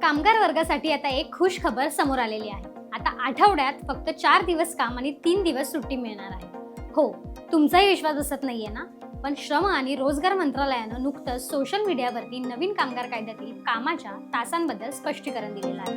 कामगार वर्गासाठी आता एक खुश खबर समोर आलेली आहे। आता आठवड्यात फक्त 4 दिवस काम आणि 3 दिवस सुट्टी मिळणार आहे। हो, तुमचाही विश्वास बसत नाहीये ना? पण श्रम आणि रोजगार मंत्रालयानं नुकतंच सोशल मीडियावरती नवीन कामगार कायद्यातील कामाच्या तासांबद्दल स्पष्टीकरण दिलेलं आहे।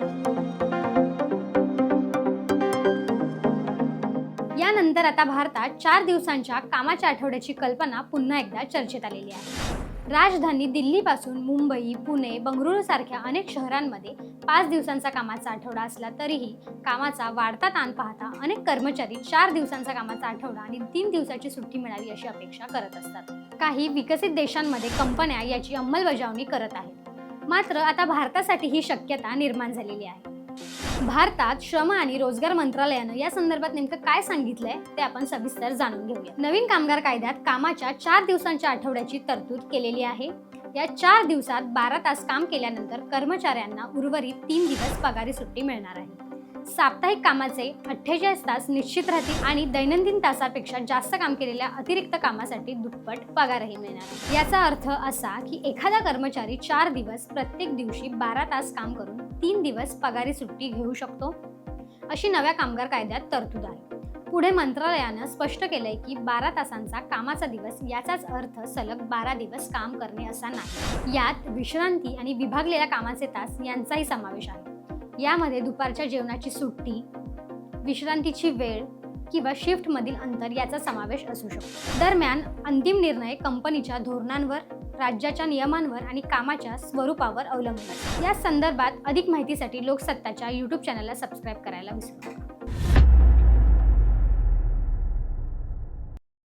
यानंतर आता भारतात 4 दिवसांच्या कामाच्या आठवड्याची कल्पना पुन्हा एकदा चर्चेत आलेली आहे। राजधानी दिल्लीपासून मुंबई, पुणे, बंगळुरू सारख्या अनेक शहरांमध्ये 5 दिवसांचा कामाचा आठवडा असला तरीही कामाचा वाढता ताण पाहता अनेक कर्मचारी 4 दिवसांचा कामाचा आठवडा आणि 3 दिवसाची सुट्टी मिळावी अशी अपेक्षा करत असतात। काही विकसित देशांमध्ये कंपन्या याची अंमलबजावणी करत आहेत। मात्र आता भारतासाठी ही शक्यता निर्माण झालेली आहे। भारतात श्रम आणि रोजगार मंत्रालयानं या संदर्भात नेमकं काय सांगितलंय ते आपण सविस्तर जाणून घेऊया। नवीन कामगार कायद्यात कामाच्या 4 दिवसांच्या आठवड्याची तरतूद केलेली आहे। या 4 दिवसात 12 तास काम केल्यानंतर कर्मचाऱ्यांना उर्वरित 3 दिवस पगारी सुट्टी मिळणार आहे। साप्ताहिक कामाचे 48 तास निश्चित राहतील आणि दैनंदिन तासापेक्षा जास्त काम केलेल्या अतिरिक्त कामासाठी दुप्पट पगारही मिळणार। याचा अर्थ असा की एखादा कर्मचारी 4 दिवस प्रत्येक दिवशी 12 तास काम करून 3 दिवस पगारी सुट्टी घेऊ शकतो, अशी नव्या कामगार कायद्यात तरतूद आहे। पुढे मंत्रालयानं स्पष्ट केलंय की 12 तासांचा कामाचा दिवस याचाच अर्थ सलग 12 दिवस काम करणे असा नाही। यात विश्रांती आणि विभागलेल्या कामाचे तास यांचाही समावेश आहे। यामध्ये दुपारच्या जेवणाची सुट्टी, विश्रांतीची वेळ किंवा शिफ्ट मधील अंतर याचा समावेश असू शकतो। दरम्यान अंतिम निर्णय कंपनीच्या धोरणांवर, राज्याच्या नियमांवर आणि कामाच्या स्वरूपावर अवलंबून आहे। या संदर्भात अधिक माहितीसाठी लोकसत्ताच्या YouTube चॅनलला सबस्क्राईब करायला विसरू नका।